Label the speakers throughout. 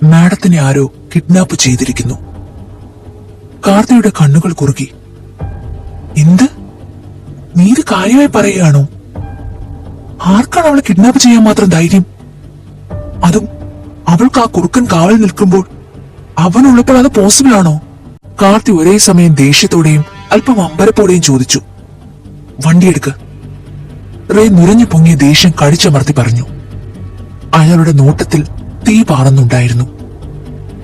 Speaker 1: മാഡത്തിനെ ആരോ കിഡ്നാപ്പ് ചെയ്തിരിക്കുന്നു. കാർത്തിയുടെ കണ്ണുകൾ കുറുകി. എന്ത്? നീ ഇത് കാര്യമായി പറയുകയാണോ? ആർക്കാണ് അവളെ കിഡ്നാപ്പ് ചെയ്യാൻ മാത്രം ധൈര്യം? അതും അവൾക്ക് ആ കുറുക്കൻ കാവൽ നിൽക്കുമ്പോൾ അവനുള്ളപ്പോൾ അത് പോസിബിൾ ആണോ? കാർത്തി ഒരേ സമയം ദേഷ്യത്തോടെയും അല്പം അമ്പരപ്പോടെയും ചോദിച്ചു. വണ്ടിയെടുക്ക്. റേ നുരഞ്ഞു പൊങ്ങിയ ദേഷ്യം കടിച്ചമർത്തി പറഞ്ഞു. അയാളുടെ നോട്ടത്തിൽ തീ പാറുന്നുണ്ടായിരുന്നു.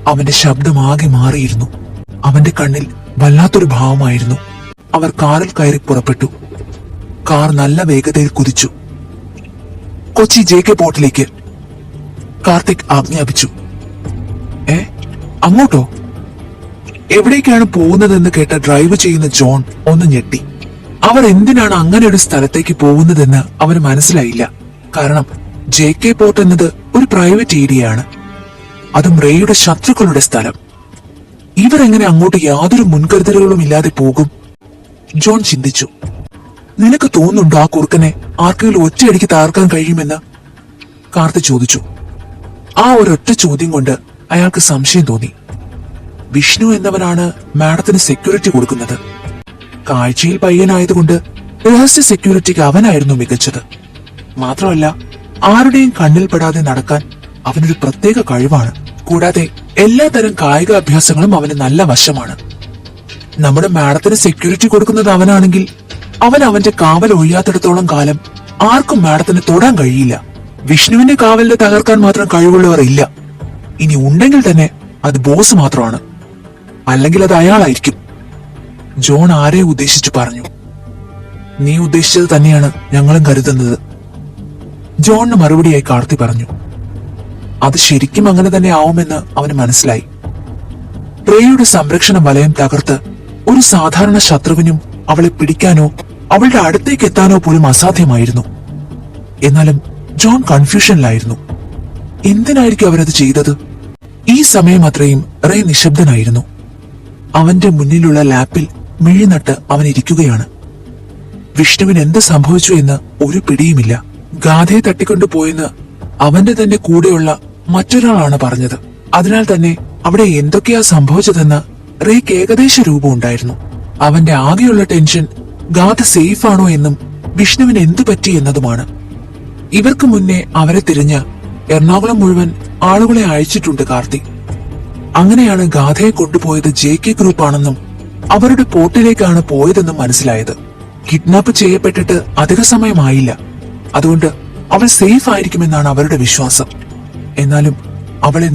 Speaker 1: അവന്റെ ശബ്ദം ആകെ മാറിയിരുന്നു. അവന്റെ കണ്ണിൽ വല്ലാത്തൊരു ഭാവമായിരുന്നു. അവർ കാറിൽ കയറി പുറപ്പെട്ടു. കാർ നല്ല വേഗതയിൽ കുതിച്ചു. കൊച്ചി JK പോർട്ടിലേക്ക് കാർത്തിക് ആജ്ഞാപിച്ചു. അങ്ങോട്ടോ? എവിടേക്കാണ് പോകുന്നതെന്ന് കേട്ട ഡ്രൈവ് ചെയ്യുന്ന ജോൺ ഒന്ന് ഞെട്ടി. അവർ എന്തിനാണ് അങ്ങനെ ഒരു സ്ഥലത്തേക്ക് പോകുന്നതെന്ന് അവന് മനസ്സിലായില്ല. കാരണം JK പോർട്ട് എന്നത് ഒരു പ്രൈവറ്റ് ഏരിയയാണ്. അതും റേയുടെ ശത്രുക്കളുടെ സ്ഥലം. ഇവരെങ്ങനെ അങ്ങോട്ട് യാതൊരു മുൻകരുതലുകളും ഇല്ലാതെ പോകും? ജോൺ ചിന്തിച്ചു. നിനക്ക് തോന്നുന്നുണ്ടോ ആ കുറുക്കനെ ആർക്കെങ്കിലും ഒറ്റയടിക്ക് തകർക്കാൻ കഴിയുമെന്ന്? കാർത്തി ചോദിച്ചു. ആ ഒരൊറ്റ ചോദ്യം കൊണ്ട് അയാൾക്ക് സംശയം തോന്നി. വിഷ്ണു എന്നവനാണ് മാഡത്തിന് സെക്യൂരിറ്റി കൊടുക്കുന്നത്. കാഴ്ചയിൽ പയ്യനായതുകൊണ്ട് രഹസ്യ സെക്യൂരിറ്റിക്ക് അവനായിരുന്നു മികച്ചത്. മാത്രമല്ല, ആരുടെയും കണ്ണിൽ പെടാതെ നടക്കാൻ അവനൊരു പ്രത്യേക കഴിവാണ്. കൂടാതെ എല്ലാതരം കായിക അഭ്യാസങ്ങളും അവന് നല്ല വശമാണ്. നമ്മുടെ മാഡത്തിന് സെക്യൂരിറ്റി കൊടുക്കുന്നത് അവനാണെങ്കിൽ അവൻ അവന്റെ കാവൽ ഒഴിയാത്തിടത്തോളം കാലം ആർക്കും മാഡത്തിന് തൊടാൻ കഴിയില്ല. വിഷ്ണുവിന്റെ കാവലിനെ തകർക്കാൻ മാത്രം കഴിവുള്ളവർ ഇല്ല. ഇനി ഉണ്ടെങ്കിൽ തന്നെ അത് ബോസ് മാത്രമാണ്, അല്ലെങ്കിൽ അത് അയാളായിരിക്കും. ജോൺ ആരെ ഉദ്ദേശിച്ചു പറഞ്ഞു. നീ ഉദ്ദേശിച്ചത് തന്നെയാണ് ഞങ്ങളും കരുതുന്നത്. ജോണിന് മറുപടിയായി കാർത്തി പറഞ്ഞു. അത് ശരിക്കും അങ്ങനെ തന്നെ ആവുമെന്ന് അവന് മനസ്സിലായി. റേയുടെ സംരക്ഷണ വലയം തകർത്ത് ഒരു സാധാരണ ശത്രുവിനും അവളെ പിടിക്കാനോ അവളുടെ അടുത്തേക്ക് എത്താനോ പോലും അസാധ്യമായിരുന്നു. എന്നാലും ജോൺ കൺഫ്യൂഷനിലായിരുന്നു. എന്തിനായിരിക്കും അവരത് ചെയ്തത്? ഈ സമയം അത്രയും റേ നിശബ്ദനായിരുന്നു. അവന്റെ മുന്നിലുള്ള ലാപ്പിൽ മിഴിനട്ട് അവൻ ഇരിക്കുകയാണ്. വിഷ്ണുവിന് എന്ത് സംഭവിച്ചു എന്ന് ഒരു പിടിയുമില്ല. ഗാഥയെ തട്ടിക്കൊണ്ടുപോയെന്ന് അവന്റെ തന്നെ കൂടെയുള്ള മറ്റൊരാളാണ് പറഞ്ഞത്. അതിനാൽ തന്നെ അവിടെ എന്തൊക്കെയാ സംഭവിച്ചതെന്ന് റേക്ക് ഏകദേശ രൂപം ഉണ്ടായിരുന്നു. അവന്റെ ആകെയുള്ള ടെൻഷൻ ഗാഥ സേഫ് ആണോ എന്നും വിഷ്ണുവിന് എന്തു പറ്റി എന്നതുമാണ്. ഇവർക്ക് മുന്നേ അവരെ തിരിഞ്ഞ് എറണാകുളം മുഴുവൻ ആളുകളെ അയച്ചിട്ടുണ്ട് കാർത്തി. അങ്ങനെയാണ് ഗാഥയെ കൊണ്ടുപോയത് JK ഗ്രൂപ്പ് ആണെന്നും അവരുടെ പോർട്ടിലേക്കാണ് പോയതെന്നും മനസ്സിലായത്. കിഡ്നാപ്പ് ചെയ്യപ്പെട്ടിട്ട് അധിക സമയമായില്ല. അതുകൊണ്ട് അവൾ സേഫ് ആയിരിക്കുമെന്നാണ് അവരുടെ വിശ്വാസം. എന്നാലും അവളെ